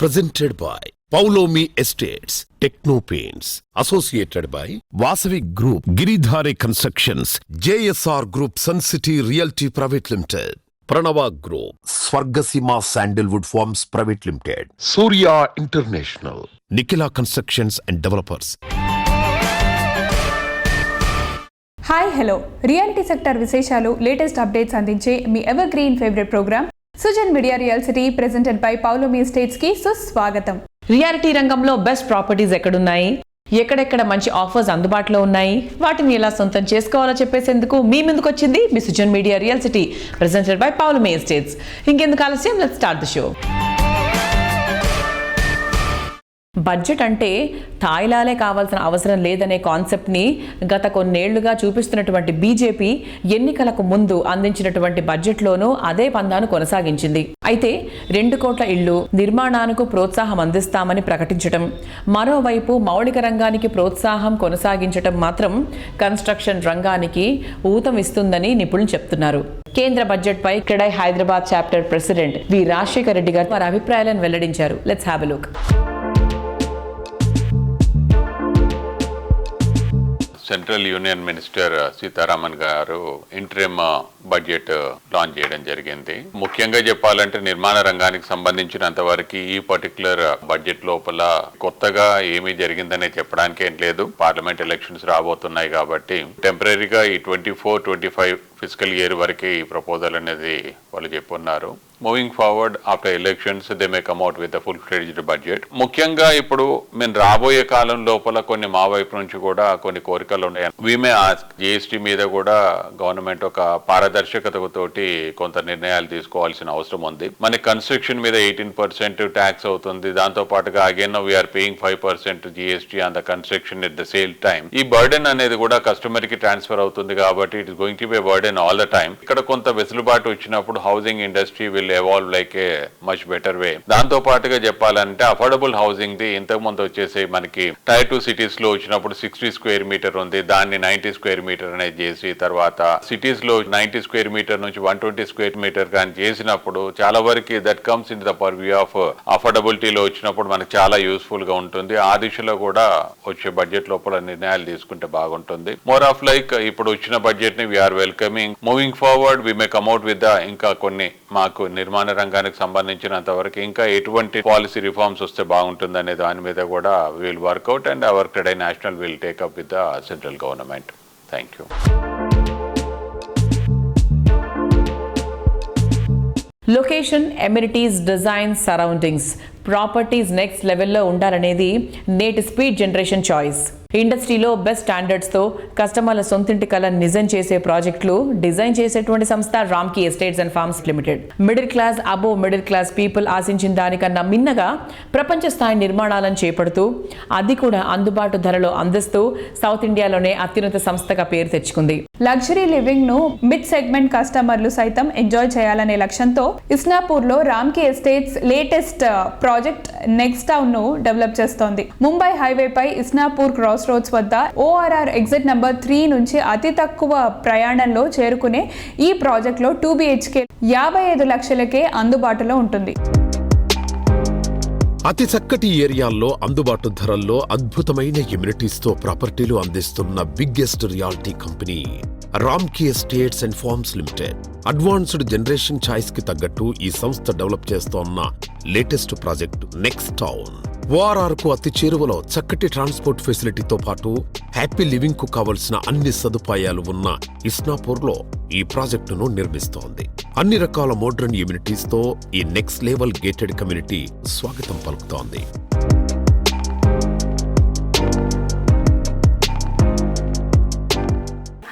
Presented by Paulomi Estates, Techno Paints, associated by Vasavi Group, Giridhare Constructions, JSR Group, Sun City Realty Private Limited, Pranava Group, Swargasima Sandalwood Farms Private Limited, Surya International, Nikila Constructions and Developers. Hi hello reality sector విశేషాలు latest updates అందించే మీ evergreen favourite programme Sujan media real city presented by Pouloumi estates కి సుస్వాగతం. Reality రంగంలో best properties ఎక్కడున్నాయి, ఎక్కడెక్కడ మంచి offers అందుబాటులో ఉన్నాయి, వాటిని ఎలా సొంతం చేసుకోవాలో చెప్పేసేందుకు మీ ముందుకు వచ్చింది మీ Sujan media real city presented by Pouloumi estates. ఇంకెందుకు ఆలస్యం, let's start the show. Budget అంటే తాయిలాలే కావాల్సిన అవసరం లేదనే కాన్సెప్ట్ని గత కొన్నేళ్లుగా చూపిస్తున్నటువంటి బీజేపీ ఎన్నికలకు ముందు అందించినటువంటి బడ్జెట్లోనూ అదే పందాను కొనసాగించింది. అయితే 2 కోట్ల ఇళ్లు నిర్మాణానికి ప్రోత్సాహం అందిస్తామని ప్రకటించడం, మరోవైపు మౌలిక రంగానికి ప్రోత్సాహం కొనసాగించడం మాత్రం కన్స్ట్రక్షన్ రంగానికి ఊతం ఇస్తుందని నిపుణులు చెప్తున్నారు. కేంద్ర బడ్జెట్పై CREDAI Hyderabad chapter president V Rajasekhar Reddy garu వారి అభిప్రాయాలను వెల్లడించారు. Let's have a look. Central union minister Sitharaman garu interim budget launch చేయడం జరిగింది. ముఖ్యంగా చెప్పాలంటే నిర్మాణ రంగానికి సంబంధించినంత వరకు ఈ పర్టికులర్ బడ్జెట్ లోపల కొత్తగా ఏమీ జరిగిందనే చెప్పడానికి ఏం లేదు. పార్లమెంట్ ఎలక్షన్స్ రాబోతున్నాయి కాబట్టి టెంపరీగా ఈ 24-25 ఫిజికల్ ఇయర్ వరకే ఈ ప్రపోజల్ అనేది వాళ్ళు చెప్పున్నారు. Moving forward after elections they may come out with full fledged budget. ముఖ్యంగా ఇప్పుడు మేము రాబోయే కాలం లోపల కొన్ని మా వైపు నుంచి కూడా కొన్ని కోరికలు ఉన్నాయి. వీమే జిఎస్టీ మీద కూడా గవర్నమెంట్ ఒక పారదర్శకతతోటి కొంత నిర్ణయాలు తీసుకోవాల్సిన అవసరం ఉంది. మన కన్స్ట్రక్షన్ మీద 18% ట్యాక్స్ అవుతుంది. దాంతో పాటుగా అగైన్ వీఆర్ పేయింగ్ 5% GST on the construction at the same time. ఈ బర్డెన్ అనేది కూడా కస్టమర్ కి ట్రాన్స్ఫర్ అవుతుంది కాబట్టి it is going to be burden all the time. ఇక్కడ కొంత వెసులుబాటు వచ్చినప్పుడు housing industry will evolve like a much better way. దాంతో పాటుగా చెప్పాలంటే అఫోర్డబుల్ హౌసింగ్ ది ఇంతకు ముందు వచ్చేసి మనకి టైర్ 2 సిటీస్ లో వచ్చినప్పుడు 60 స్క్వేర్ మీటర్ ఉంది, దాన్ని 90 స్క్వేర్ మీటర్ అనేది చేసి, తర్వాత సిటీస్ లో 90 స్క్వేర్ మీటర్ నుంచి 120 స్క్వేర్ మీటర్ కానీ చేసినప్పుడు చాలా వరకు that comes in the purview of అఫోర్డబిలిటీలో వచ్చినప్పుడు మనకు చాలా యూస్ఫుల్ గా ఉంటుంది. ఆ దిశలో కూడా వచ్చే బడ్జెట్ లోపల నిర్ణయాలు తీసుకుంటే బాగుంటుంది. మోర్ ఆఫ్ లైక్ ఇప్పుడు వచ్చిన బడ్జెట్ ని we are welcoming. Moving forward we may come out with the ఇంకా కొన్ని మాకు నిర్మాణ రంగానికి సంబంధించినంత వరకు ఇంకా ఎటువంటి పాలసీ రిఫార్మ్స్ వస్తే బాగుంటుంది అనే దాని మీద కూడా will work out and our CREDAI national will take up with the central government. Thank you. Location, amenities, design, surroundings, properties next లెవెల్లో ఉండాలనేది నేటి స్పీడ్ జనరేషన్ చాయిస్. ఇండస్ట్రీలో బెస్ట్ స్టాండర్డ్స్తో కస్టమర్ల సొంతింటి కళ నిజం చేసే ప్రాజెక్టులు డిజైన్ చేసేటువంటి సంస్థ Ramky estates and farms limited. Middle class, above middle class people ఆశించిన దానికన్నా మిన్నగా ప్రపంచ స్థాయి నిర్మాణాలను చేపడుతూ అది కూడా అందుబాటు ధరలో అందిస్తూ సౌత్ ఇండియాలోనే అత్యున్నత సంస్థగా పేరు తెచ్చుకుంది. లగ్జరీ లివింగ్ ను మిడ్ సెగ్మెంట్ కస్టమర్లు సైతం ఎంజాయ్ చేయాలనే లక్ష్యంతో ఇస్నాపూర్ లో Ramky estates latest project next town ను డెవలప్ చేస్తోంది. ముంబై హైవేపై ఇస్నాపూర్ క్రాస్ రోడ్స్ వద్ద ఓఆర్ఆర్ ఎగ్జిట్ నంబర్ 3 నుంచి అతి తక్కువ ప్రయాణంలో చేరుకునే ఈ ప్రాజెక్ట్ లో 2 BHK 55 లక్షలకే అందుబాటులో ఉంటుంది. అతి చక్కటి ఏరియాల్లో అందుబాటు ధరల్లో అద్భుతమైన ఎమ్యూనిటీస్ తో ప్రాపర్టీలు అందిస్తున్న biggest reality company Ramky estates and farms limited. Advanced generation choice కి తగ్గట్టు ఈ సంస్థ డెవలప్ చేస్తోన్న latest project next town. ORR కు అతి చేరువలో చక్కటి ట్రాన్స్పోర్ట్ ఫెసిలిటీతో పాటు హ్యాపీ లివింగ్ కు కావలసిన అన్ని సదుపాయాలు ఉన్న ఇస్నాపూర్ లో ఈ ప్రాజెక్టును నిర్మిస్తోంది. అన్ని రకాల మోడ్రన్ ఎమ్యూనిటీస్ తో ఈ నెక్స్ట్ లెవెల్ గేటెడ్ కమ్యూనిటీ స్వాగతం పలుకుతోంది.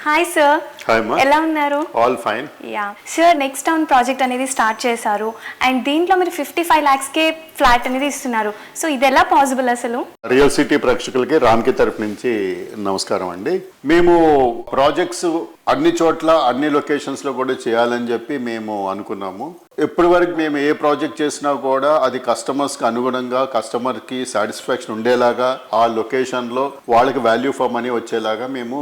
Hi sir. హాయ్ మా. ఎలా ఉన్నారు? All fine. Yeah sir, next town project అనేది స్టార్ట్ చేశారు అండ్ దీంట్లో మీరు 55 lakhsకే ఫ్లాట్ అనేది ఇస్తున్నారు. సో ఇది ఎలా పాసిబుల్ అసలు? రియల్ సిటీ ప్రేక్షకులకి రామ్కీ తరఫు నుంచి నమస్కారం అండి. మేము ప్రాజెక్ట్స్ అన్ని చోట్ల అన్ని లొకేషన్స్లో కూడా చేయాలని చెప్పి మేము అనుకున్నాము. ఇప్పటి వరకు మేము ఏ ప్రాజెక్ట్ చేసినా కూడా అది కస్టమర్స్కి అనుగుణంగా కస్టమర్కి సాటిస్ఫాక్షన్ ఉండేలాగా ఆ లొకేషన్లో వాళ్ళకి వాల్యూ ఫర్ మనీ వచ్చేలాగా మేము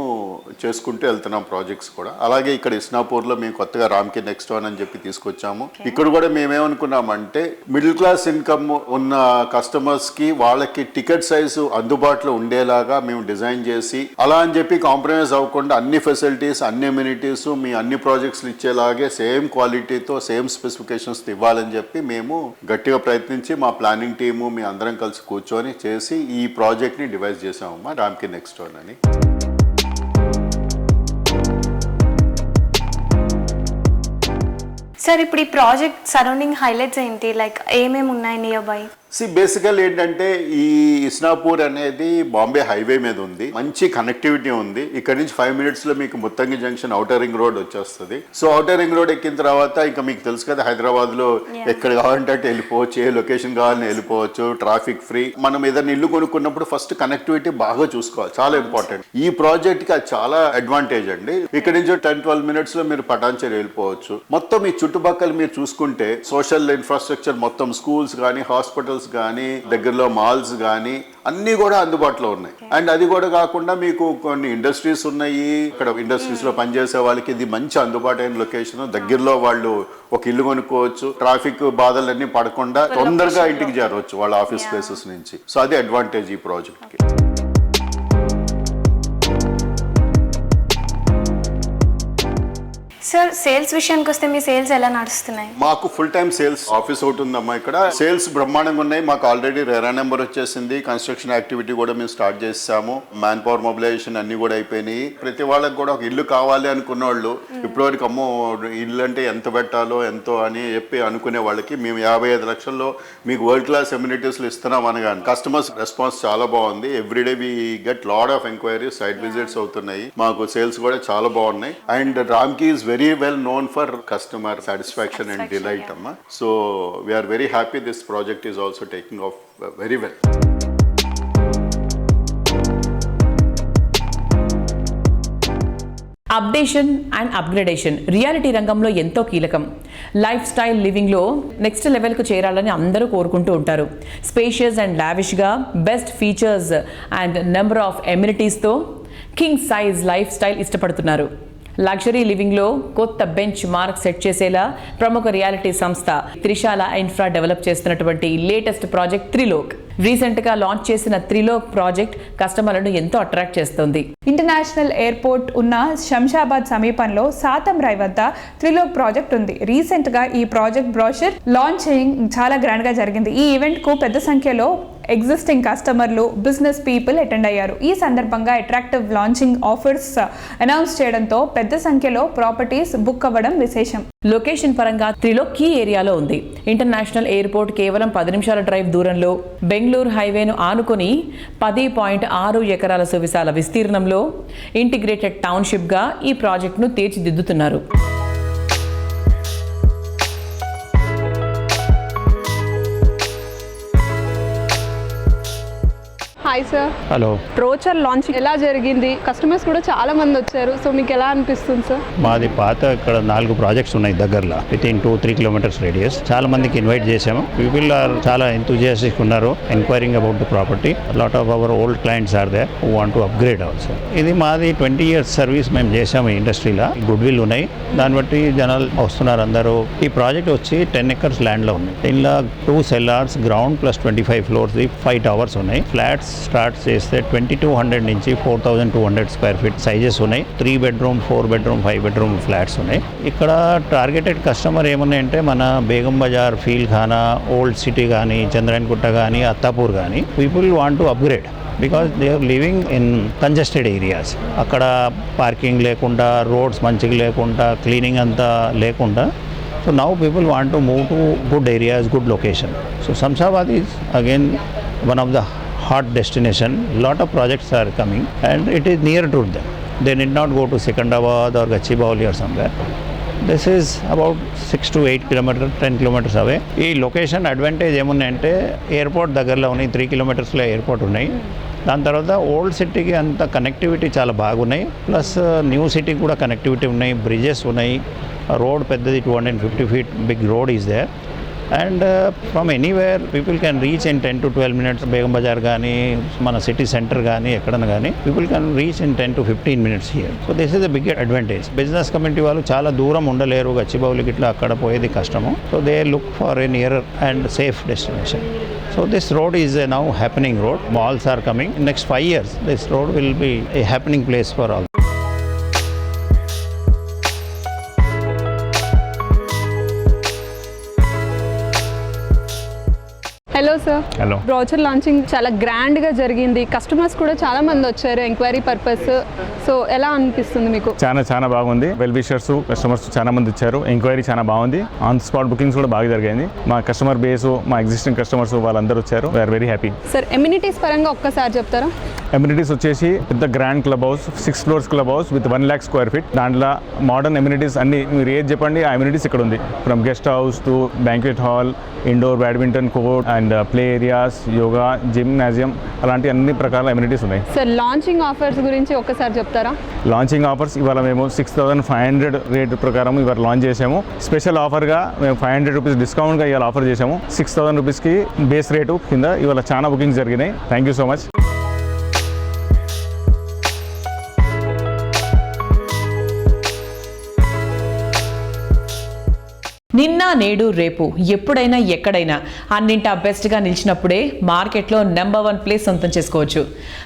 చేసుకుంటూ వెళ్తున్నాం ప్రాజెక్ట్స్ కూడా. అలాగే ఇక్కడ ఇస్నాపూర్లో మేము కొత్తగా రామ్కి నెక్స్ట్ వన్ అని చెప్పి తీసుకొచ్చాము. ఇక్కడ కూడా మేమేమనుకున్నామంటే మిడిల్ క్లాస్ ఇన్కమ్ ఉన్న కస్టమర్స్కి వాళ్ళకి టికెట్ సైజు అందుబాటులో ఉండేలాగా మేము డిజైన్ చేసి అలా అని చెప్పి కాంప్రమైజ్ అవ్వకుండా అన్ని ఫెసిలిటీస్ అన్ని అమ్యూనిటీస్ మీ అన్ని ప్రాజెక్ట్స్లు ఇచ్చేలాగే సేమ్ క్వాలిటీతో సేమ్ స్పెసిఫికేషన్స్ ఇవ్వాలని చెప్పి మేము గట్టిగా ప్రయత్నించి మా ప్లానింగ్ టీము మీ అందరం కలిసి కూర్చొని చేసి ఈ ప్రాజెక్ట్ని డివైస్ చేసామమ్మా రామ్కి నెక్స్ట్ వన్ అని. సార్ ఇప్పుడు ఈ ప్రాజెక్ట్ సరౌండింగ్ హైలైట్స్ ఏంటి, లైక్ ఏమేమి ఉన్నాయి నియర్ బై? బేసికల్ ఏంటంటే ఈ ఇస్నాపూర్ అనేది బాంబే హైవే మీద ఉంది, మంచి కనెక్టివిటీ ఉంది. ఇక్కడ నుంచి 5 minutes లో మీకు Muthangi junction outer ring road వచ్చేస్తుంది. సో ఔటర్ రింగ్ రోడ్ ఎక్కిన తర్వాత ఇంకా మీకు తెలుసు కదా హైదరాబాద్ లో ఎక్కడ కావాలంటే అటు వెళ్ళిపోవచ్చు, ఏ లొకేషన్ కావాలని వెళ్ళిపోవచ్చు, ట్రాఫిక్ ఫ్రీ. మనం ఏదైనా ఇల్లు కొనుక్కున్నప్పుడు ఫస్ట్ కనెక్టివిటీ బాగా చూసుకోవాలి, చాలా ఇంపార్టెంట్. ఈ ప్రాజెక్ట్ కి అది చాలా అడ్వాంటేజ్ అండి. ఇక్కడ నుంచి 10-12 minutes లో మీరు పటాన్చేరి వెళ్ళిపోవచ్చు. మొత్తం ఈ చుట్టుపక్కల మీరు చూసుకుంటే సోషల్ ఇన్ఫ్రాస్ట్రక్చర్ మొత్తం స్కూల్స్ కానీ హాస్పిటల్స్ కానీ దగ్గరలో మాల్స్ కానీ అన్ని కూడా అందుబాటులో ఉన్నాయి. అండ్ అది కూడా కాకుండా మీకు కొన్ని ఇండస్ట్రీస్ ఉన్నాయి. ఇక్కడ ఇండస్ట్రీస్ లో పనిచేసే వాళ్ళకి ఇది మంచి అందుబాటైన లొకేషన్. దగ్గరలో వాళ్ళు ఒక ఇల్లు కొనుక్కోవచ్చు, ట్రాఫిక్ బాధలన్నీ పడకుండా తొందరగా ఇంటికి చేరవచ్చు వాళ్ళ ఆఫీస్ స్పేసెస్ నుంచి. సో అది అడ్వాంటేజ్ ఈ ప్రాజెక్ట్ కి. సార్ సేల్స్ విషయానికి వస్తే మీ సేల్స్ ఎలా నడుస్తున్నాయి? మాకు ఫుల్ టైం సేల్స్ ఆఫీస్ ఒకటి ఉందమ్మా ఇక్కడ. సేల్స్ బ్రహ్మాండంగా ఉన్నాయి. మాకు ఆల్రెడీ రెరా నెంబర్ వచ్చేసింది. కన్స్ట్రక్షన్ యాక్టివిటీ కూడా మేము స్టార్ట్ చేసాము. మ్యాన్ పవర్ మొబిలైజేషన్ అన్ని కూడా అయిపోయినాయి. ప్రతి వాళ్ళకి కూడా ఒక ఇల్లు కావాలి అనుకున్న వాళ్ళు ఇప్పటివరకు అమ్మో ఇల్లు అంటే ఎంత పెట్టాలో ఎంతో అని చెప్పి అనుకునే వాళ్ళకి మేము 55 లక్షల్లో మీకు వరల్డ్ క్లాస్ అమ్యూనిటీస్లు ఇస్తున్నాం అనగానే కస్టమర్స్ రెస్పాన్స్ చాలా బాగుంది. Everyday we get lot of enquiries, site visits అవుతున్నాయి. మాకు సేల్స్ కూడా చాలా బాగున్నాయి. And Ramky is very well known for customer satisfaction and delight amma. So we are very happy this project is also taking off very well. Updation and upgradation reality రంగంలో ఎంతో కీలకం. Lifestyle లివింగ్లో next లెవెల్కు చేరాలని అందరూ కోరుకుంటూ ఉంటారు. Spacious and లావిష్గా best features and number of ఎమ్యూనిటీస్తో కింగ్ సైజ్ లైఫ్ స్టైల్ ఇష్టపడుతున్నారు. లగ్జరీ లివింగ్లో కొత్త బెంచ్ మార్క్ సెట్ చేసేలా ప్రముఖ రియాలిటీ సంస్థ త్రిశాల ఇన్ఫ్రా డెవలప్ చేస్తున్నటువంటి లేటెస్ట్ ప్రాజెక్ట్ త్రిలోక్. రీసెంట్గా లాంచ్ చేసిన త్రిలోక్ ప్రాజెక్ట్ కస్టమర్లను ఎంతో అట్రాక్ట్ చేస్తోంది. ఇంటర్నేషనల్ ఎయిర్పోర్ట్ ఉన్న శంషాబాద్ సమీపంలో సాతంరాయ్ వద్ద త్రిలోక్ ప్రాజెక్ట్ ఉంది. రీసెంట్గా ఈ ప్రాజెక్ట్ బ్రోషర్ లాంచింగ్ చాలా గ్రాండ్గా జరిగింది. ఈ ఈవెంట్కు పెద్ద సంఖ్యలో ఎగ్జిస్టింగ్ కస్టమర్లు, బిజినెస్ పీపుల్ అటెండ్ అయ్యారు. ఈ సందర్భంగా అట్రాక్టివ్ లాంచింగ్ ఆఫర్స్ అనౌన్స్ చేయడంతో పెద్ద సంఖ్యలో ప్రాపర్టీస్ బుక్ అవ్వడం విశేషం. లొకేషన్ పరంగా త్రిలోక్ కీ ఏరియాలో ఉంది. ఇంటర్నేషనల్ ఎయిర్పోర్ట్ కేవలం 10 నిమిషాల డ్రైవ్ దూరంలో, బెంగళూరు హైవేను ఆనుకొని 10.6 ఎకరాల సువిశాల విస్తీర్ణంలో ఇంటిగ్రేటెడ్ టౌన్షిప్గా ఈ ప్రాజెక్టును తీర్చిదిద్దుతున్నారు. Hi sir. Hello. Brochure launch ఎలా జరిగింది? కస్టమర్స్ కూడా చాలా మంది వచ్చారు. సో మీకు ఎలా అనిపిస్తుంది సార్? మాది పాత ఇక్కడ 4 ప్రాజెక్ట్స్ ఉన్నాయి దగ్గరలో, వితిన్ 2-3 kilometers రేడియస్. చాలా మందికి ఇన్వైట్ చేసాము. పీపుల్ ఆర్ చాలా ఎంతూజియాస్టిక్ ఉన్నారు, enquiring about the property. Lot of our old clients are there who want to upgrade also. ఇది మాది 20 years సర్వీస్ మేము చేసాము ఈ ఇండస్ట్రీలో. గుడ్ విల్ ఉన్నాయి, దాన్ని బట్టి జనాలు వస్తున్నారు అందరూ. ఈ ప్రాజెక్ట్ వచ్చి 10 acres ల్యాండ్లో ఉంది. దీనిలో 2 cellars, ground plus 25 floors, 5 towers ఉన్నాయి. ఫ్లాట్స్ స్టార్ట్ చేస్తే 2200 నుంచి 4200 square feet సైజెస్ ఉన్నాయి. 3 bedroom, 4 bedroom, 5 bedroom ఫ్లాట్స్ ఉన్నాయి. ఇక్కడ టార్గెటెడ్ కస్టమర్ ఏమున్నాయంటే మన Begum Bazaar, Feelkhana, old city కానీ, చంద్రాయన్గుట్ట కానీ, అత్తాపూర్ కానీ people want to upgrade because they are living in congested areas. అక్కడ పార్కింగ్ లేకుండా, రోడ్స్ మంచిగా లేకుండా, క్లీనింగ్ అంతా లేకుండా. So now people want to move to good areas, good location. So Shamshabad is again one of the hot destination. Lot of projects are coming and it is near to them. They need not go to Secunderabad or Gachibowli or somewhere. This is about 6 to 8 kilometers, 10 kilometers away. ఈ location advantage ఏమున్నాయంటే airport దగ్గరలో ఉన్నాయి. 3 kilometers airport ఉన్నాయి. దాని తర్వాత old సిటీకి అంత connectivity చాలా బాగున్నాయి, ప్లస్ న్యూ సిటీకి కూడా కనెక్టివిటీ ఉన్నాయి, బ్రిడ్జెస్ ఉన్నాయి, రోడ్ పెద్దది 250 feet big road is there. And from anywhere people can reach in 10 to 12 minutes. Begum Bazar కానీ మన సిటీ సెంటర్ కానీ ఎక్కడన్నా కానీ people can reach in 10 to 15 minutes here. So this is the big advantage. Business community వాళ్ళు చాలా దూరం ఉండలేరు, గచ్చిబౌలికి ఇట్లా అక్కడ పోయేది కష్టము. So they look for a near and safe destination. So this road is a now happening road. Malls are coming. In next 5 years, this road will be a happening place for all. Hello sir. Hello. Brochure launching చాలా గ్రాండ్గా జరిగింది. Customers కూడా చాలా మంది వచ్చారు enquiry purpose. So ఎలా అనిపిస్తుంది మీకు? చాలా బాగుంది. వెల్ విషర్స్ కస్టమర్స్ చాలా మంది వచ్చారు. ఎంక్వైరీ చాలా బాగుంది. ఆన్ స్పాట్ బుకింగ్స్ కూడా బాగా జరిగింది. మా కస్టమర్ బేస్, మా ఎగ్జిస్టింగ్ కస్టమర్స్ వాళ్ళందరూ వచ్చారు. We are very happy. Sir amenities పరంగా ఒక్కసారి చెప్తారా? ఎమ్యూనిటీస్ వచ్చేసి పెద్ద grand club house, 6 floors club house with 1 lakh square feet. దాంట్లో మోడర్న్ ఎమ్యూనిటీస్ అన్ని మీరు ఏది చెప్పండి ఆ ఎమ్యూనిటీస్ ఇక్కడ ఉంది. From guest house to banquet hall, indoor badminton court and play areas, yoga, gymnasium, అలాంటి అన్ని ప్రకారాల ఎమ్యూనిటీస్ ఉన్నాయి. సార్ లాంచింగ్ ఆఫర్స్ గురించి ఒక్కసారి చెప్తారా? లాంచింగ్ ఆఫర్స్ ఇవాళ మేము 6,500 రేట్ ప్రకారం ఇవాళ లాంచ్ చేసాము. స్పెషల్ ఆఫర్గా మేము 500 rupees డిస్కౌంట్గా ఇవాళ ఆఫర్ చేసాము. 6,000 rupeesకి బేస్ రేటు కింద ఇవాళ చాలా బుకింగ్స్ జరిగినాయి. Thank you so much. నిన్న నేడు రేపు ఎప్పుడైనా ఎక్కడైనా అన్నింటా బెస్ట్గా నిలిచినప్పుడే మార్కెట్లో నెంబర్ 1 ప్లేస్ సొంతం చేసుకోవచ్చు.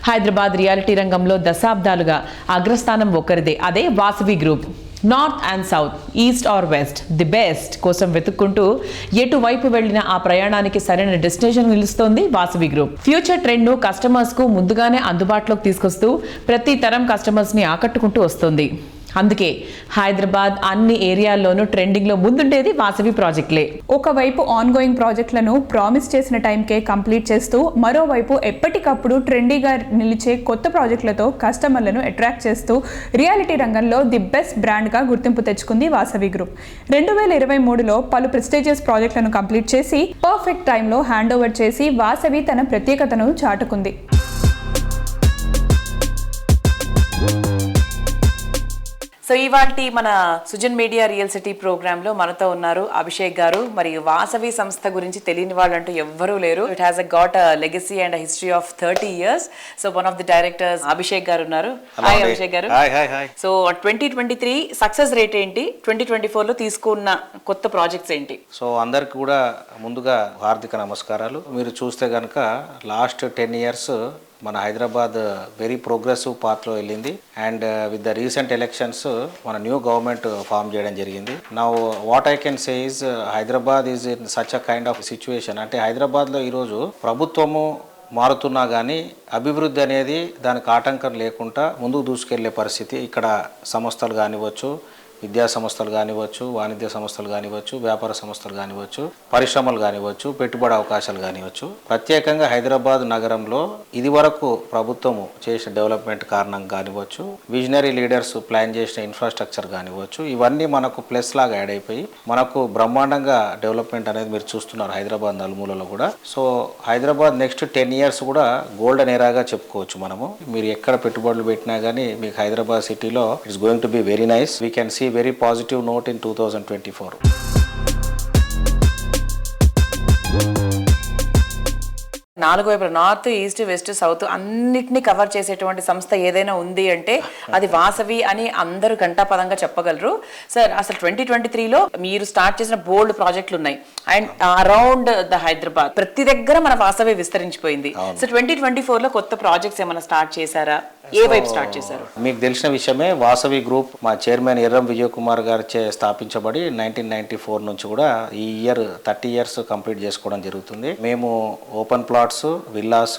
హైదరాబాద్ రియాలిటీ రంగంలో దశాబ్దాలుగా అగ్రస్థానం ఒక్కరిదే, అదే Vasavi group. North and south, east or west, the best కోసం వెతుక్కుంటూ ఎటువైపు వెళ్లిన ఆ ప్రయాణానికి సరైన డెస్టినేషన్ నిలుస్తోంది వాసవి గ్రూప్. ఫ్యూచర్ ట్రెండ్ను కస్టమర్స్కు ముందుగానే అందుబాటులోకి తీసుకొస్తూ ప్రతి తరం కస్టమర్స్ని ఆకట్టుకుంటూ వస్తోంది. అందుకే హైదరాబాద్ అన్ని ఏరియాల్లోనూ ట్రెండింగ్లో ముందుండేది వాసవి ప్రాజెక్టులే. ఒకవైపు ఆన్ గోయింగ్ ప్రాజెక్టులను ప్రామిస్ చేసిన టైంకే కంప్లీట్ చేస్తూ మరోవైపు ఎప్పటికప్పుడు ట్రెండీగా నిలిచే కొత్త ప్రాజెక్టులతో కస్టమర్లను అట్రాక్ట్ చేస్తూ రియాలిటీ రంగంలో ది బెస్ట్ బ్రాండ్గా గుర్తింపు తెచ్చుకుంది వాసవి గ్రూప్. 2023లో పలు ప్రెస్టీజియస్ ప్రాజెక్టులను కంప్లీట్ చేసి పర్ఫెక్ట్ టైంలో హ్యాండ్ ఓవర్ చేసి వాసవి తన ప్రత్యేకతను చాటుకుంది. సో ఇవాల్టి మన Sujan media real city programme లో మనతో ఉన్నారు అభిషేక్ గారు. మరి వాసవి సంస్థ గురించి తెలియని వాళ్ళంటూ ఎవ్వరూ లేరు. It has got legacy and history of 30 years. So one of the directors Abhishek గారు ఉన్నారు. హాయ్ అభిషేక్ గారు. సో 2023 సక్సెస్ రేట్ ఏంటి, 2024లో తీసుకున్న కొత్త ప్రాజెక్ట్స్ ఏంటి? సో అందరికి కూడా ముందుగా హార్దిక నమస్కారాలు. మీరు చూస్తే కనుక లాస్ట్ 10 years మన హైదరాబాద్ వెరీ ప్రోగ్రెసివ్ పాత్లో వెళ్ళింది. And with the recent elections మన న్యూ గవర్నమెంట్ ఫామ్ చేయడం జరిగింది. Now what I can say is Hyderabad is in such a kind of situation. అంటే హైదరాబాద్లో ఈరోజు ప్రభుత్వము మారుతున్నా కానీ అభివృద్ధి అనేది దానికి ఆటంకం లేకుండా ముందుకు దూసుకెళ్లే పరిస్థితి. ఇక్కడ సంస్థలు కానివ్వచ్చు, విద్యా సంస్థలు కానివ్వచ్చు, వాణిజ్య సంస్థలు కానివ్వచ్చు, వ్యాపార సంస్థలు కానివ్వచ్చు, పరిశ్రమలు కానివ్వచ్చు, పెట్టుబడి అవకాశాలు కానివ్వచ్చు. ప్రత్యేకంగా హైదరాబాద్ నగరంలో ఇది వరకు ప్రభుత్వము చేసిన డెవలప్మెంట్ కారణం కానివ్వచ్చు, విజనరీ లీడర్స్ ప్లాన్ చేసిన ఇన్ఫ్రాస్ట్రక్చర్ కానివ్వచ్చు, ఇవన్నీ మనకు ప్లస్ లాగా యాడ్ అయిపోయి మనకు బ్రహ్మాండంగా డెవలప్మెంట్ అనేది మీరు చూస్తున్నారు హైదరాబాద్ నలుమూలలో కూడా. సో హైదరాబాద్ నెక్స్ట్ 10 years కూడా గోల్డెన్ ఎరాగా చెప్పుకోవచ్చు మనము. మీరు ఎక్కడ పెట్టుబడులు పెట్టినా కానీ మీకు హైదరాబాద్ సిటీలో it's going to be very nice. We can see very positive note in 2024. నాలుగు వైపుల నార్త్, ఈస్ట్, వెస్ట్, సౌత్ అన్నిటినీ కవర్ చేసేటువంటి సంస్థ ఏదైనా ఉంది అంటే అది వాసవి అని అందరూ ఘంటాపదంగా చెప్పగలరు. సార్ అసలు 2023లో మీరు స్టార్ట్ చేసిన బోల్డ్ ప్రాజెక్టులు ఉన్నాయి అండ్ అరౌండ్ ద హైదరాబాద్ ప్రతి దగ్గర మన వాసవి విస్తరించిపోయింది. సో 2024లో కొత్త ప్రాజెక్ట్స్ ఏమైనా స్టార్ట్ చేశారా? ఏ వైపు స్టార్ట్ చేశారు? మీకు తెలిసిన విషయమే వాసవి గ్రూప్ మా చైర్మన్ ఎర్రం విజయ్ కుమార్ గారు స్థాపించబడి 1994 నుంచి కూడా ఈ ఇయర్ 30 years కంప్లీట్ చేసుకోవడం జరుగుతుంది. మేము open plots, villas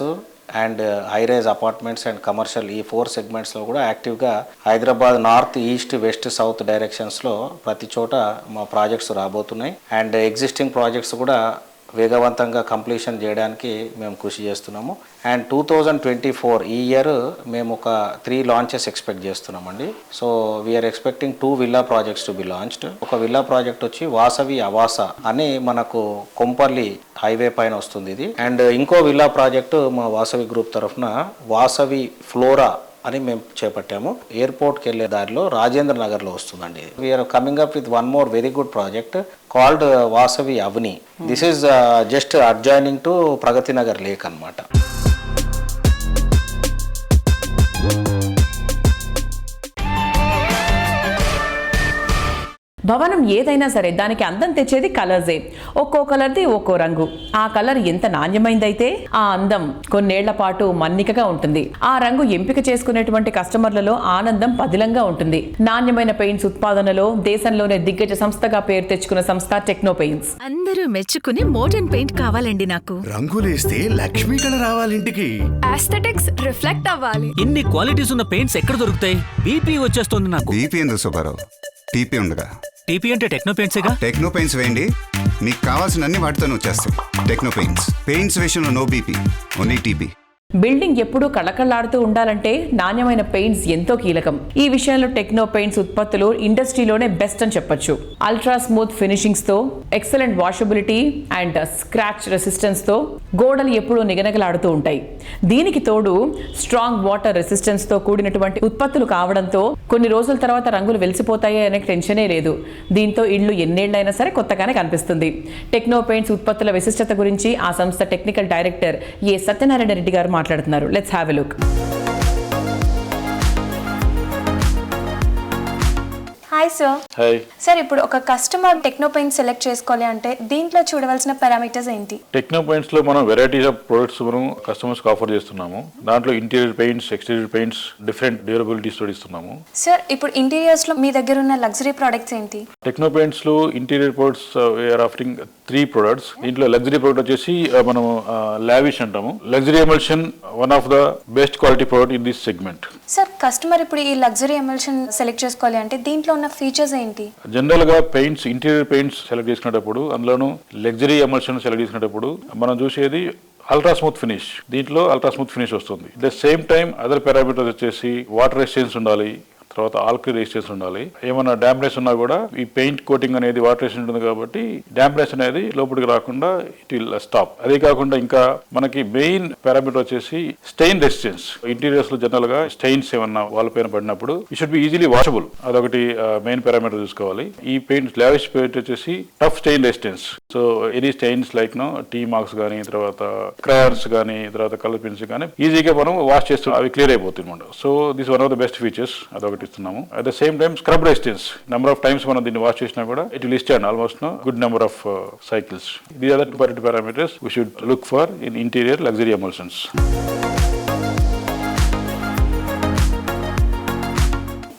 and high rise apartments and commercial ఈ 4 segmentsలో కూడా యాక్టివ్గా Hyderabad north, east, west, south డైరెక్షన్స్లో ప్రతి చోట మా ప్రాజెక్ట్స్ రాబోతున్నాయి. అండ్ ఎగ్జిస్టింగ్ ప్రాజెక్ట్స్ కూడా వేగవంతంగా కంప్లీషన్ చేయడానికి మేము కృషి చేస్తున్నాము. అండ్ 2024 ఈ ఇయర్ మేము ఒక 3 లాంచెస్ ఎక్స్పెక్ట్ చేస్తున్నామండి. So we are expecting 2 villa projects to be launched. ఒక విల్లా ప్రాజెక్ట్ వచ్చి వాసవి అవాస అని మనకు కొంపల్లి హైవే పైన వస్తుంది ఇది. అండ్ ఇంకో విల్లా ప్రాజెక్టు మా వాసవి గ్రూప్ తరఫున వాసవి ఫ్లోరా అని మేము చేపట్టాము. ఎయిర్పోర్ట్కి వెళ్ళే దారిలో రాజేంద్ర నగర్లో వస్తుందండి. We are coming up with one more very good project called Vasavi Avani. This is just adjoining to Pragati Nagar lake అన్నమాట. భవనం ఏదైనా సరే దానికి అందం తెచ్చేది కలర్సే. ఒక్కో కలర్ది ఒక్కో రంగు. ఆ కలర్ ఎంత నాణ్యమైందైతే ఆ అందం కొన్నేళ్ల పాటు మన్నికగా ఉంటుంది. ఆ రంగు ఎంపిక చేసుకునేటువంటి కస్టమర్లలో ఆనందం పదిలంగా ఉంటుంది. నాణ్యమైన పెయింట్స్ ఉత్పాదనలో దేశంలోనే దిగ్గజ సంస్థగా పేరు తెచ్చుకున్న సంస్థ టెక్నో పెయింట్స్. అందరూ మెచ్చుకునే మోడర్న్ పెయింట్ కావాలండి నాకు. రంగులేస్తే లక్ష్మీ కళ రావాలి ఇంటికి. ఆస్థెటిక్స్ రిఫ్లెక్ట్ అవ్వాలి. ఇన్ని క్వాలిటీస్ ఉన్న పెయింట్స్ ఎక్కడ దొరుకుతాయి? బీపీ వచ్చేస్తుంది నాకు. బీపీ ఎందుకు సుబ్బారావు? టీపీ ఉండగా. టీపీ అంటే టెక్నో పెయింట్సేగా. టెక్నో పెయింట్స్ వేయండి, మీకు కావాల్సిన అన్ని వాటితోనే వచ్చేస్తాయి. టెక్నో పెయింట్స్ విషయంలో no BP, only TP. Building ఎప్పుడూ కళకళలాడుతూ ఉండాలంటే నాణ్యమైన పెయింట్స్ ఎంతో కీలకం. ఈ విషయంలో టెక్నో పెయింట్స్ ఉత్పత్తులు ఇండస్ట్రీలోనే బెస్ట్ అని చెప్పొచ్చు. అల్ట్రా స్మూత్ ఫినిషింగ్స్ తో, ఎక్సలెంట్ వాషబిలిటీ అండ్ స్క్రాచ్ రెసిస్టెన్స్ తో గోడలు ఎప్పుడూ నిగనగలాడుతూ ఉంటాయి. దీనికి తోడు స్ట్రాంగ్ వాటర్ రెసిస్టెన్స్ తో కూడినటువంటి ఉత్పత్తులు కావడంతో కొన్ని రోజుల తర్వాత రంగులు వెలిసిపోతాయి అనే టెన్షనే లేదు. దీంతో ఇళ్లు ఎన్నేళ్లైనా సరే కొత్తగానే కనిపిస్తుంది. టెక్నో పెయింట్స్ ఉత్పత్తుల విశిష్టత గురించి ఆ సంస్థ టెక్నికల్ డైరెక్టర్ ఏ సత్యనారాయణ రెడ్డి గారు మాట్లాడుతున్నారు. Let's have a look. Hi sir. Hi sir, ఇప్పుడు ఒక కస్టమర్ టెక్నో పెయింట్ సెలెక్ట్ చేసుకోవాలి అంటే దీంట్లో చూడవలసిన పారామీటర్స్ ఏంటి? టెక్నో పెయింట్స్ లో మనం వెరైటీస్ ఆఫ్ ప్రొడక్ట్స్ మనం కస్టమర్స్ కి ఆఫర్ చేస్తున్నాము. దాంట్లో interior paints, exterior paints, different durabilities తో ఇస్తున్నాము. సార్, ఇప్పుడు ఇంటీరియర్స్ లో మీ దగ్గర ఉన్న లగ్జరీ ప్రొడక్ట్స్ ఏంటి? టెక్నో పెయింట్స్ లో interior products we are offering 3 products. దీంట్లో లగ్జరీ ప్రొడక్ట్ వచ్చేసి మనం లావిష్ అంటాము. Luxury emulsion one of the best quality product in this segment. Sir, customer ఇప్పుడు ఈ లగ్జరీ ఎమల్షన్ సెలెక్ట్ చేసుకోవాలి అంటే దీంట్లో ఉన్న ఫీచర్స్ ఏంటి? జనరల్ గా పెయింట్స్, ఇంటీరియర్ పెయింట్స్ సెలెక్ట్ చేసుకునేటప్పుడు, అందులోనూ లగ్జరీ ఎమల్షన్ సెలెక్ట్ చేసుకునేటప్పుడు మనం చూసేది అల్ట్రా స్మూత్ ఫినిష్. దీంట్లో అల్ట్రా స్మూత్ ఫినిష్ వస్తుంది. The same time other parameters వచ్చేసి వాటర్ రెసిస్టెన్స్ ఉండాలి, తర్వాత ఆల్కలీ రెసిస్టెన్స్ ఉండాలి. ఏమైనా డాంప్నెస్ ఉన్నా కూడా ఈ పెయింట్ కోటింగ్ అనేది వాటర్ రెసిస్టెంట్ ఉంటుంది కాబట్టి డాంప్నెస్ అనేది లోపలికి రాకుండా ఇట్ విల్ స్టాప్. అదే కాకుండా ఇంకా మనకి మెయిన్ పారామీటర్ వచ్చేసి స్టెయిన్ రెసిస్టెన్స్. ఇంటీరియర్స్ లో జనరల్ గా స్టెయిన్స్ ఏమన్నా వాళ్ళ పైన పడినప్పుడు it should be easily washable. అదొకటి మెయిన్ పారామీటర్ చూసుకోవాలి. ఈ పెయింట్ లావిష్ పెయింట్ వచ్చేసి tough stain resistance. So any stains like tea marks కానీ, తర్వాత క్రయాన్స్ కానీ, తర్వాత కలర్ పెన్స్ కానీ ఈజీగా మనం వాష్ చేస్తున్నాం, అవి క్లియర్ అయిపోతుంది అనమాట. So this one of the best features. అదొకటి ఇస్తున్నాము. At the same time scrub resistance. Number of times మనం దీన్ని వాష్ చేసినా కూడా it will stand almost good number of cycles. These are the comparative parameters we should look for in interior luxury emulsions.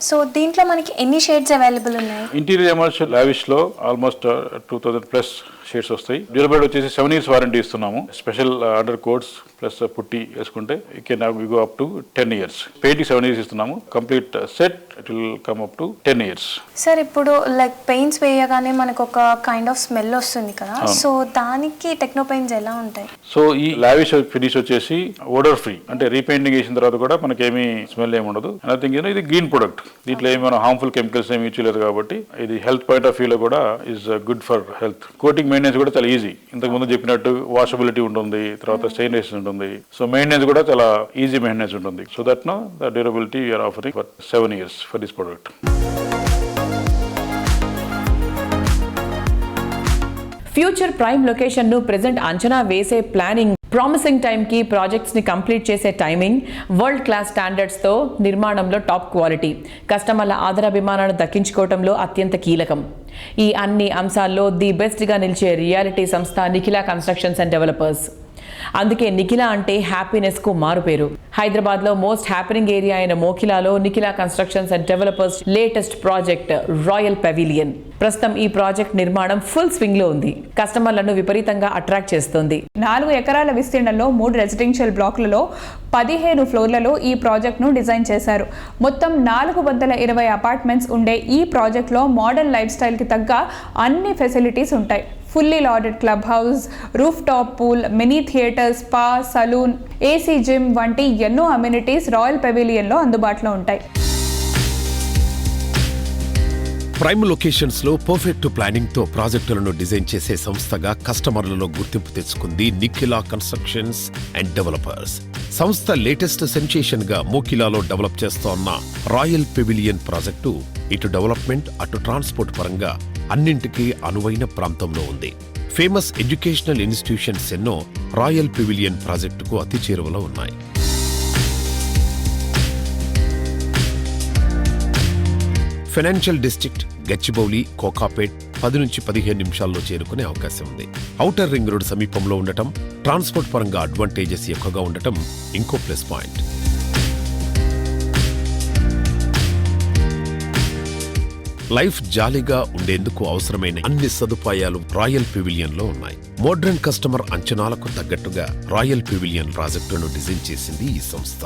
So దీంట్లో మనకి ఎన్ని shades available ఉన్నాయి? Interior emulsion lavish లో almost 2000+ shades వస్తాయి. డ్యూరబిలిటీ వచ్చేసి 7 years warranty ఇస్తున్నాము. Special under quotes plus పుట్టి వేసుకుంటే you can go up to 10 years. Painting 7 years ఇస్తున్నాము. Complete set it will come up to 10 years. Sir, ఇప్పుడు like paints వేయగానే మనకు ఒక కైండ్ ఆఫ్ స్మెల్ వస్తుంది కదా, సో దానికి టెక్నో పెయింట్స్ ఎలా ఉంటాయి? సో ఈ లావిష్ ఫినిష్ వచ్చేసి ఓడర్ ఫ్రీ, అంటే రీపెయింటింగ్ చేసిన తర్వాత కూడా మనకేమీ స్మెల్ ఏమి ఉండదు. నథింగ్. ఇది గ్రీన్ ప్రొడక్ట్. దీంట్లో ఏమైనా హార్మ్ఫుల్ కెమికల్స్ ఏమి ఇచ్చలేదు కాబట్టి ఇది హెల్త్ పాయింట్ ఆఫ్ వ్యూలో కూడా is good for health. Coating maintenance కూడా చాలా ఈజీ. ఇంతకు ముందు చెప్పినట్టు వాషబిలిటీ ఉంటుంది, తర్వాత స్టెయిన్ రెసిస్టెన్స్ ఉంటుంది. సో మెయింటెనెన్స్ కూడా చాలా ఈజీ మెయింటెనెన్స్ ఉంటుంది. So that no the durability we are offering for 7 years for this product. Future prime location ను ప్రెజెంట్ అంచనా వేసే ప్లానింగ్, ప్రామిసింగ్ టైంకి ప్రాజెక్ట్స్ని కంప్లీట్ చేసే టైమింగ్, వరల్డ్ క్లాస్ స్టాండర్డ్స్తో నిర్మాణంలో టాప్ క్వాలిటీ, కస్టమర్ల ఆదరాభిమానాలను దక్కించుకోవడంలో అత్యంత కీలకం. ఈ అన్ని అంశాల్లో ది బెస్ట్గా నిలిచే రియాలిటీ సంస్థ నిఖిలా కన్స్ట్రక్షన్స్ అండ్ డెవలపర్స్. అందుకే నిఖిలా అంటే హ్యాపీనెస్కు మారుపేరు. హైదరాబాద్లో మోస్ట్ హ్యాపెనింగ్ ఏరియా అయిన మోఖిలాలో Nikhila constructions and developers latest project Royal Pavilion. ప్రస్తుతం ఈ ప్రాజెక్ట్ నిర్మాణం ఫుల్ స్వింగ్ లో ఉంది. కస్టమర్లను విపరీతంగా అట్రాక్ట్ చేస్తోంది. 4 ఎకరాల విస్తీర్ణంలో 3 రెసిడెన్షియల్ బ్లాక్లలో 15 ఫ్లోర్లలో ఈ ప్రాజెక్ట్ను డిజైన్ చేశారు. మొత్తం 420 అపార్ట్మెంట్స్ ఉండే ఈ ప్రాజెక్ట్లో మోడర్న్ లైఫ్ స్టైల్కి తగ్గ అన్ని ఫెసిలిటీస్ ఉంటాయి. Fully loaded club house, roof top pool, mini theatre, spa, salon, AC gym వంటి ఎన్నో అమ్యూనిటీస్ రాయల్ పెవిలియన్లో అందుబాటులో ఉంటాయి. ప్రైమ్ లొకేషన్స్ లో పర్ఫెక్ట్ ప్లానింగ్ తో ప్రాజెక్టులను డిజైన్ చేసే సంస్థగా కస్టమర్లలో గుర్తింపు తెచ్చుకుంది నిఖిలా కన్స్ట్రక్షన్స్ అండ్ డెవలపర్స్. సంస్థ లేటెస్ట్ సెన్సేషన్ గా మోకిలాలో డెవలప్ చేస్తోన్న రాయల్ పెవిలియన్ ప్రాజెక్టు ఇటు డెవలప్మెంట్ అటు ట్రాన్స్పోర్ట్ పరంగా అన్నింటికీ అనువైన ప్రాంతంలో ఉంది. ఫేమస్ ఎడ్యుకేషనల్ ఇన్స్టిట్యూషన్స్ ఎన్నో రాయల్ పెవిలియన్ ప్రాజెక్టుకు అతి చేరువలో ఉన్నాయి. ఫైనాన్షియల్ డిస్ట్రిక్ట్ గచ్చిబౌలి, కోకాపేట్ 10 నుంచి 15 నిమిషాల్లో చేరుకునే అవకాశం ఉంది. ఔటర్ రింగ్ రోడ్ సమీపంలో ఉండటం, ట్రాన్స్పోర్ట్ పరంగా అడ్వాంటేజెస్ ఎక్కువగా ఉండటం ఇంకో ప్లస్ పాయింట్. లైఫ్ జాలీగా ఉండేందుకు అవసరమైన అన్ని సదుపాయాలు రాయల్ పెవిలియన్ లో ఉన్నాయి. మోడ్రన్ కస్టమర్ అంచనాలకు తగ్గట్టుగా రాయల్ పెవిలియన్ ప్రాజెక్టును డిజైన్ చేసింది ఈ సంస్థ.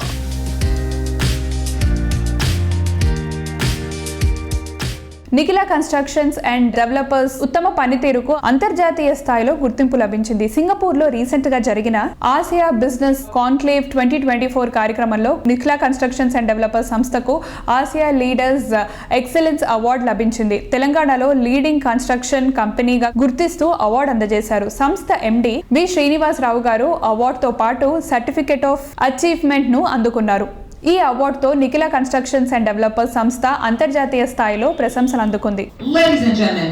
నిఖిలా కన్స్ట్రక్షన్స్ అండ్ డెవలపర్స్ ఉత్తమ పనితీరుకు అంతర్జాతీయ స్థాయిలో గుర్తింపు లభించింది. సింగపూర్లో రీసెంట్ గా జరిగిన ఆసియా బిజినెస్ కాన్క్లేవ్ 2024 కార్యక్రమంలో నిఖిలా కన్స్ట్రక్షన్స్ అండ్ డెవలపర్స్ సంస్థకు ఆసియా లీడర్స్ ఎక్సలెన్స్ అవార్డు లభించింది. తెలంగాణలో లీడింగ్ కన్స్ట్రక్షన్ కంపెనీగా గుర్తిస్తూ అవార్డు అందజేశారు. సంస్థ ఎండి వి శ్రీనివాసరావు గారు అవార్డుతో పాటు సర్టిఫికేట్ ఆఫ్ అచీవ్మెంట్ ను అందుకున్నారు. ఈ అవార్డుతో నిఖిలా కన్స్ట్రక్షన్స్ అండ్ డెవలపర్స్ సంస్థ అంతర్జాతీయ స్థాయిలో ప్రశంసలు అందుకుంది. Ladies and gentlemen,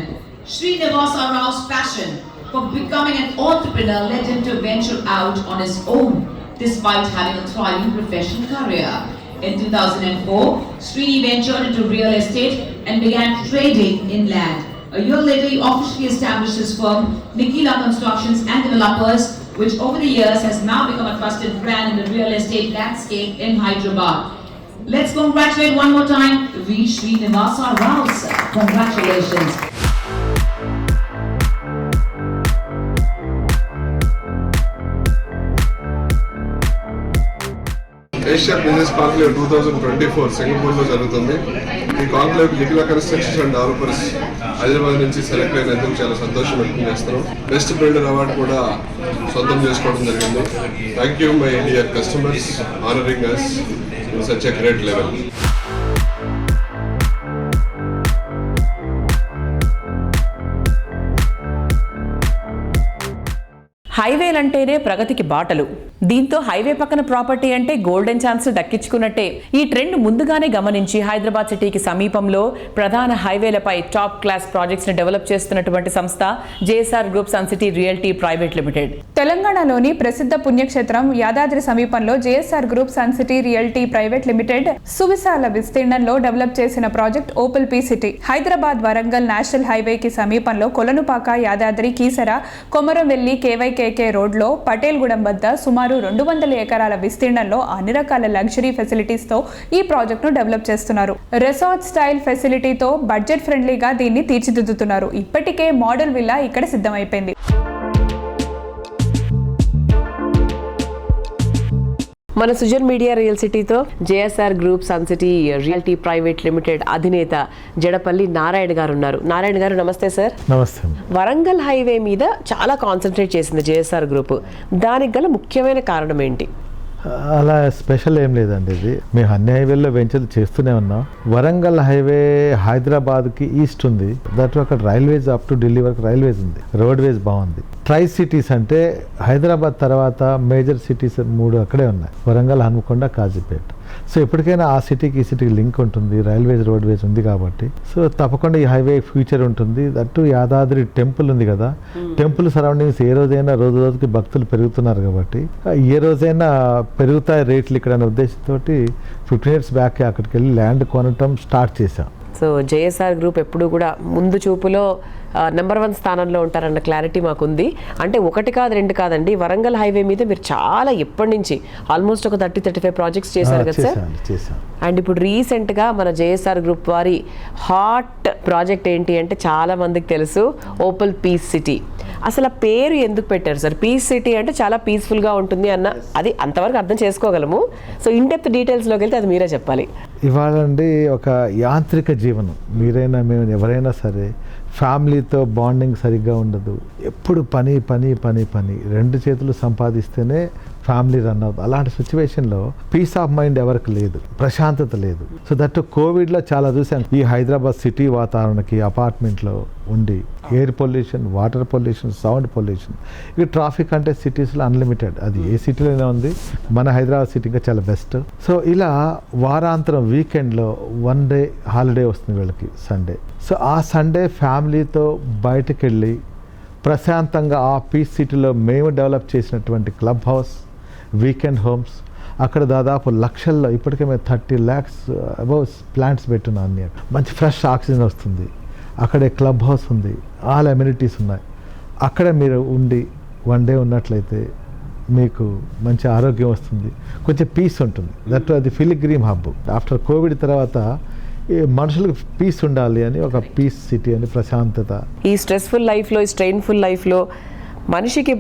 Srinivasa Rao's passion for becoming an entrepreneur led him to venture out on his own despite having a thriving professional career. In 2004, Srini ventured into real estate and began trading in land. A year later, he officially established his firm, Nikhila Constructions and Developers, which over the years has now become a trusted brand in the real estate landscape in Hyderabad. Let's congratulate one more time V. Srinivasa Rao, sir. Congratulations. Asia business conclave 2024 సింగపూర్లో జరుగుతుంది. ఈ conclave Nikhila constructions and developers Hyderabad నుంచి select అయినందుకు చాలా సంతోషం వ్యక్తం చేస్తున్నాం. Best builder award కూడా సొంతం చేసుకోవడం జరిగింది. Thank you my dear customers honouring us in such a great level. హైవేలంటేనే ప్రగతికి బాటలు. దీంతో హైవే పక్కన ప్రాపర్టీ అంటే గోల్డెన్ ఛాన్స్ దక్కించుకున్నట్టే. ఈ ట్రెండ్ ముందుగానే గమనించి హైదరాబాద్ సిటీకి సమీపంలో ప్రధాన హైవేలపై టాప్ క్లాస్ ప్రాజెక్ట్స్ ని డెవలప్ చేస్తున్నటువంటి సంస్థ JSR Group Sun City Realty Private Limited. తెలంగాణలోని ప్రసిద్ధ పుణ్యక్షేత్రం యాదాద్రి సమీపంలో JSR Group Sun City Realty Private Limited సువిశాల విస్తీర్ణంలో డెవలప్ చేసిన project Opal P City. Hyderabad Warangal national హైవేకి సమీపంలో కొలనుపాక, యాదాద్రి, కీసర, కొమరంవెల్లి, కేవైకేకే రోడ్లో పటేల్గూడెం వద్ద సుమారు 200 ఎకరాల విస్తీర్ణంలో అన్ని రకాల లగ్జరీ ఫెసిలిటీస్ తో ఈ ప్రాజెక్ట్ ను డెవలప్ చేస్తున్నారు. రిసార్ట్ స్టైల్ ఫెసిలిటీతో బడ్జెట్ ఫ్రెండ్లీగా దీన్ని తీర్చిదిద్దుతున్నారు. ఇప్పటికే మోడల్ విల్లా ఇక్కడ సిద్ధమైపోయింది. మన సుజన్ మీడియా రియల్ సిటీతో JSR Group Sun City Realty Private Limited అధినేత జడపల్లి నారాయణ గారు ఉన్నారు. నారాయణ గారు నమస్తే సార్. నమస్తే. వరంగల్ హైవే మీద చాలా కాన్సన్ట్రేట్ చేసింది జేఎస్ఆర్ గ్రూప్. దానికి గల ముఖ్యమైన కారణం ఏంటి? అలా స్పెషల్ ఏం లేదండి. ఇది మేము అన్ని హైవేల్లో వెంచర్లు చేస్తూనే ఉన్నాం. వరంగల్ హైవే హైదరాబాద్కి ఈస్ట్ ఉంది. దట్ అక్కడ రైల్వేస్ అప్ టు ఢిల్లీ వరకు రైల్వేస్ ఉంది. రోడ్వేస్ బాగుంది. ట్రై సిటీస్ అంటే హైదరాబాద్ తర్వాత మేజర్ సిటీస్ 3 అక్కడే ఉన్నాయి. వరంగల్, హన్మకొండ, కాజీపేట. సో ఎప్పటికైనా ఆ సిటీకి ఈ సిటీకి లింక్ ఉంటుంది. రైల్వేస్, రోడ్వేస్ ఉంది కాబట్టి సో తప్పకుండా ఈ హైవే ఫ్యూచర్ ఉంటుంది. దట్టు యాదాద్రి టెంపుల్ ఉంది కదా, టెంపుల్ సరౌండింగ్స్ ఏ రోజైనా రోజు రోజుకి భక్తులు పెరుగుతున్నారు కాబట్టి ఏ రోజైనా పెరుగుతాయి రేట్లు ఇక్కడ అనే ఉద్దేశంతో 15 years బ్యాక్ అక్కడికి వెళ్ళి ల్యాండ్ కొనటం స్టార్ట్ చేశాం. సో జేఎస్ఆర్ గ్రూప్ ఎప్పుడు కూడా ముందు చూపులో నెంబర్ 1 స్థానంలో ఉంటారన్న క్లారిటీ మాకుంది. అంటే 1 కాదు 2 కాదండి, వరంగల్ హైవే మీద మీరు చాలా ఎప్పటి నుంచి ఆల్మోస్ట్ ఒక 30-35 ప్రాజెక్ట్స్ చేశారు కదా సార్. అండ్ ఇప్పుడు రీసెంట్గా మన జేఎస్ఆర్ గ్రూప్ వారి హాట్ ప్రాజెక్ట్ ఏంటి అంటే చాలా మందికి తెలుసు, ఓపల్ పీస్ సిటీ. అసలు పేరు ఎందుకు పెట్టారు సార్? పీస్ సిటీ అంటే చాలా పీస్ఫుల్గా ఉంటుంది అన్న, అది అంతవరకు అర్థం చేసుకోగలము. సో ఇన్ డెప్త్ డీటెయిల్స్లోకి వెళ్తే అది మీరే చెప్పాలి. ఇవాళ అండి ఒక యాంత్రిక జీవనం, మీరైనా మేము ఎవరైనా సరే ఫ్యామిలీతో బాండింగ్ సరిగ్గా ఉండదు, ఎప్పుడు పని పని పని పని, 2 చేతులు సంపాదిస్తేనే ఫ్యామిలీ రన్ అవుతుంది. అలాంటి సిచ్యువేషన్లో పీస్ ఆఫ్ మైండ్ ఎవరికి లేదు, ప్రశాంతత లేదు. సో దట్ కోవిడ్లో చాలా చూసాం. ఈ హైదరాబాద్ సిటీ వాతావరణకి అపార్ట్మెంట్లో ఉండి air pollution, water pollution, sound pollution, ఇక ట్రాఫిక్ అంటే సిటీస్లో అన్లిమిటెడ్. అది ఏ సిటీలోనే ఉంది, మన హైదరాబాద్ సిటీ ఇంకా చాలా బెస్ట్. సో ఇలా వారాంతరం వీకెండ్లో 1 డే హాలిడే వస్తుంది వీళ్ళకి, సండే. సో ఆ సండే ఫ్యామిలీతో బయటకు వెళ్ళి ప్రశాంతంగా ఆ పీస్ సిటీలో మేము డెవలప్ చేసినటువంటి క్లబ్ హౌస్, వీకెండ్ హోమ్స్, అక్కడ దాదాపు లక్షల్లో ఇప్పటికే మేము 30 lakhs అబౌవ్ ప్లాంట్స్ పెట్టున్నాం. అన్ని మంచి ఫ్రెష్ ఆక్సిజన్ వస్తుంది. అక్కడే క్లబ్ హౌస్ ఉంది, ఆల్ అమ్యూనిటీస్ ఉన్నాయి. అక్కడ మీరు ఉండి 1 డే ఉన్నట్లయితే మీకు మంచి ఆరోగ్యం వస్తుంది, కొంచెం పీస్ ఉంటుంది. దట్ అది పిలిగ్రిమ్ హబ్. ఆఫ్టర్ కోవిడ్ తర్వాత మనుషులకు పీస్ ఉండాలి అని ఒక పీస్ సిటీ అని, ప్రశాంతత. ఈ స్ట్రెస్ఫుల్ లైఫ్లో, ఈ స్ట్రెయిన్ఫుల్ లైఫ్లో మనిషికి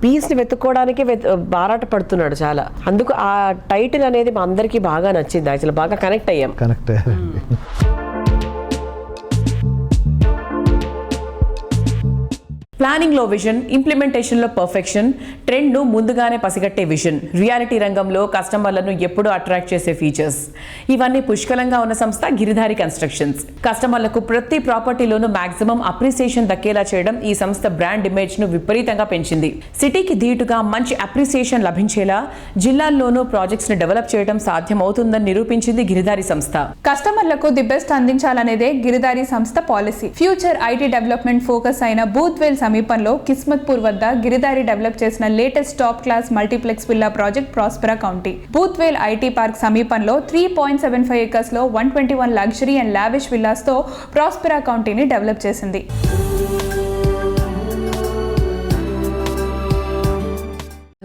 పీస్ని వెతుక్కోవడానికి బారాట పడుతున్నాడు చాలా. అందుకు ఆ టైటిల్ అనేది మా అందరికీ బాగా నచ్చింది. యాక్చువల్లీ బాగా కనెక్ట్ అయ్యారండి. ప్లానింగ్లో విజన్, ఇంప్లిమెంటేషన్లో పర్ఫెక్షన్, ట్రెండ్ను ముందుగానే పసిగట్టే విజన్, రియాలిటీ రంగంలో కస్టమర్లను ఎప్పుడూ అట్రాక్ట్ చేసే ఫీచర్స్, ఇవన్నీ పుష్కలంగా ఉన్న సంస్థ గిరిధారి కన్స్ట్రక్షన్స్. కస్టమర్లకు ప్రతి ప్రాపర్టీలోనూ మాక్సిమం అప్రిసియేషన్ దక్కేలా చేయడం ఈ సంస్థ బ్రాండ్ ఇమేజ్ను విపరీతంగా పెంచింది. సిటీకి ధీటుగా మంచి అప్రిసియేషన్ లభించేలా జిల్లాల్లోనూ ప్రాజెక్ట్స్ని డెవలప్ చేయడం సాధ్యమవుతుందని నిరూపించింది గిరిధారి సంస్థ. కస్టమర్లకు ది బెస్ట్ అందించాలనేదే గిరిధారి సంస్థ policy. Future IT development focus అయిన బూత్వేల్ సమీపంలో కిస్మత్పూర్ వద్ద గిరిధారి డెవలప్ చేసిన latest top class multiplex villa project Prospera County. Budvel IT park సమీపంలో 3.75 acres లో 121 లగ్జరీ అండ్ లావిష్ విల్లాస్ తో ప్రాస్పెరా కౌంటీని డెవలప్ చేసింది.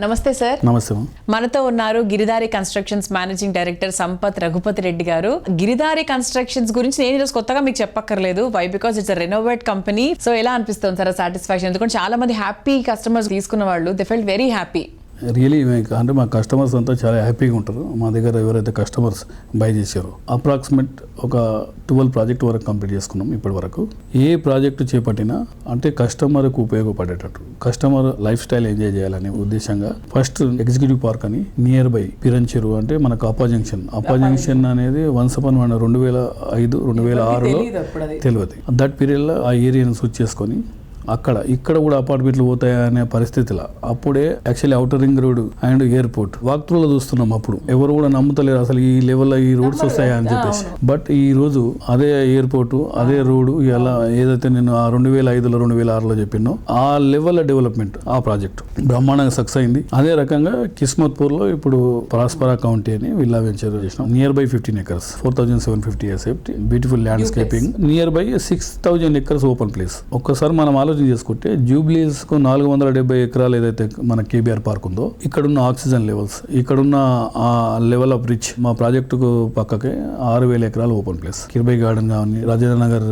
నమస్తే సార్. నమస్తే. మనతో ఉన్నారు Giridhari constructions managing director Sampath Raghupathi Reddy garu. Giridhari constructions గురించి నేను ఈరోజు కొత్తగా మీకు చెప్పక్కర్లేదు. Why? Because it's renovate company. So ఎలా అనిపిస్తుంది సార్ సాటిస్ఫాక్షన్? ఎందుకంటే చాలా మంది హ్యాపీ కస్టమర్స్ తీసుకున్న వాళ్ళు, they felt very happy. Really అంటే మా కస్టమర్స్ అంతా చాలా హ్యాపీగా ఉంటారు. మా దగ్గర ఎవరైతే కస్టమర్స్ బై చేశారో అప్రాక్సిమేట్ ఒక 12 ప్రాజెక్ట్ వరకు కంప్లీట్ చేసుకున్నాం ఇప్పటి వరకు. ఏ ప్రాజెక్టు చేపట్టినా అంటే కస్టమర్కు ఉపయోగపడేటట్టు, కస్టమర్ లైఫ్ స్టైల్ ఎంజాయ్ చేయాలనే ఉద్దేశంగా ఫస్ట్ ఎగ్జిక్యూటివ్ పార్క్ అని నియర్ బై పిరంచెరు అంటే మనకు అప్పా జంక్షన్ అనేది వన్స్ అపాన్ 2005, 2006లో తెలియదు. దట్ పీరియడ్లో ఆ ఏరియాను స్విచ్ చేసుకొని ఇక్కడ కూడా అపార్ట్మెంట్లు పోతాయనే పరిస్థితిలో అప్పుడే actually outer ring road and airport walk త్రూలో చూస్తున్నాం. అప్పుడు ఎవరు కూడా నమ్ముతలేరు అసలు ఈ లెవెల్లో ఈ రోడ్స్ వస్తాయా అని చెప్పేసి. బట్ ఈ రోజు అదే ఎయిర్పోర్ట్, అదే రోడ్డు, ఇలా ఏదైతే నేను 2005లో 2006లో చెప్పినో ఆ లెవెల్ డెవలప్మెంట్ ఆ ప్రాజెక్ట్ బ్రహ్మాండంగా సక్సెస్ అయింది. అదే రకంగా కిస్మత్పూర్లో ఇప్పుడు ప్రాస్పెరా కౌంటీ అని విల్లా వెంచర్ చేసినాం. Near by 15 acres, 4750 acres, beautiful landscaping, near by 6000 acres open place. ఒక్కసారి మనం ఆలోచన చేసుకుంటే జూబ్లీస్ కు 470 ఎకరాలు ఏదైతే మన కేబీఆర్ పార్క్ ఉందో, ఇక్కడున్న ఆక్సిజన్ లెవెల్స్, ఇక్కడున్న ఆ లెవెల్ ఆఫ్ రిచ్, మా ప్రాజెక్టుకు పక్కకే 6000 ఎకరాలు ఓపెన్ ప్లేస్, కిర్బై గార్డెన్ కానీ, రాజేంద్ర నగర్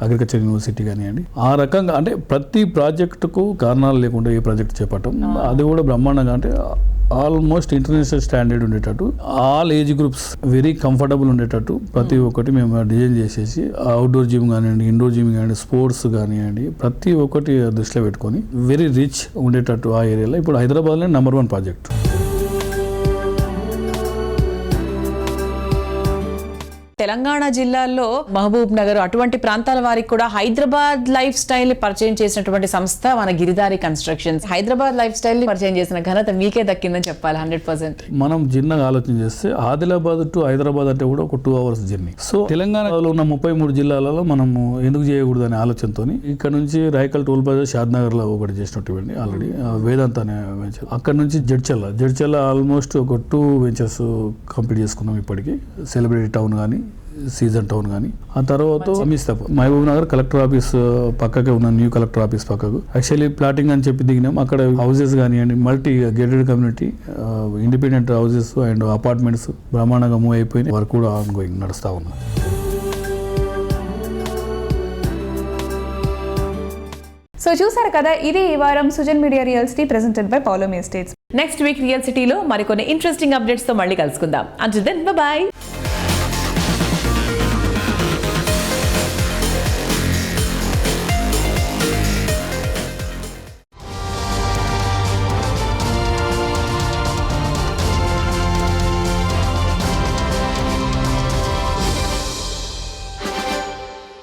అగ్రికల్చర్ యూనివర్సిటీ కానివ్వండి. ఆ రకంగా అంటే ప్రతి ప్రాజెక్టుకు కారణాలు లేకుండా ఏ ప్రాజెక్ట్ చేపట్టం, అది కూడా బ్రహ్మాండంగా అంటే ఆల్మోస్ట్ ఇంటర్నేషనల్ స్టాండర్డ్ ఉండేటట్టు, all age groups very comfortable ఉండేటట్టు ప్రతి ఒక్కటి మేము డిజైన్ చేసేసి అవుట్డోర్ జిమ్ కానివ్వండి, ఇండోర్ జిమ్ కానివ్వండి, స్పోర్ట్స్ కానివ్వండి, ప్రతి ఒక్కటి దృష్టిలో పెట్టుకొని వెరీ రిచ్ ఉండేటట్టు ఆ ఏరియాలో ఇప్పుడు హైదరాబాద్లో నెంబర్ 1 ప్రాజెక్ట్. తెలంగాణ జిల్లాల్లో మహబూబ్ నగర్ అటువంటి ప్రాంతాల వారికి కూడా హైదరాబాద్ లైఫ్ స్టైల్ పరిచయం చేసినటువంటి సంస్థ మన Giridhari constructions. Hyderabad life style పరిచయం చేసిన ఘనత మీకే దక్కిందని చెప్పాలి 100%. మనం చిన్నగా ఆలోచన చేస్తే ఆదిలాబాద్ టు హైదరాబాద్ అంటే కూడా ఒక 2 hours జర్నీ. సో తెలంగాణలో ఉన్న 33 జిల్లాలలో మనము ఎందుకు చేయకూడదు అనే ఆలోచనతో ఇక్కడ నుంచి రాయకల్ టోల్ ప్లాజా షాద్నగర్ లో ఒకటి చేసినటువంటి ఆల్రెడీ వేదాంత అనే వెంచర్, అక్కడ నుంచి జడ్చల్ల ఆల్మోస్ట్ ఒక 2 వెంచర్స్ కంప్లీట్ చేసుకున్నాం ఇప్పటికి. సెలబ్రిటీ టౌన్ కానీ, సీజన్ టౌన్ కానీ, ఆ తర్వాత మహబూబ్ నగర్ కలెక్టర్ ఆఫీస్ పక్కకే ఉన్న న్యూ కలెక్టర్ ఆఫీస్ పక్కకు యాక్చువల్లీ ప్లాటింగ్ అని చెప్పి దిగినాం. అక్కడ హౌసెస్ కానివ్వండి, multi gated community, independent houses and apartments బ్రహ్మాండంగా మూవ్ అయిపోయినాయి. వర్క్ కూడా ఆన్ గోయింగ్ నడుస్తూ ఉన్నారు. సో చూసారు కదా, ఇది ఈ వారం Sujan media real city presented by Pouloumi estates. Next week real సిటీలో మరికొన్ని ఇంట్రెస్టింగ్ అప్డేట్స్ తో మళ్ళీ కలుసుకుందాం. Until then bye by.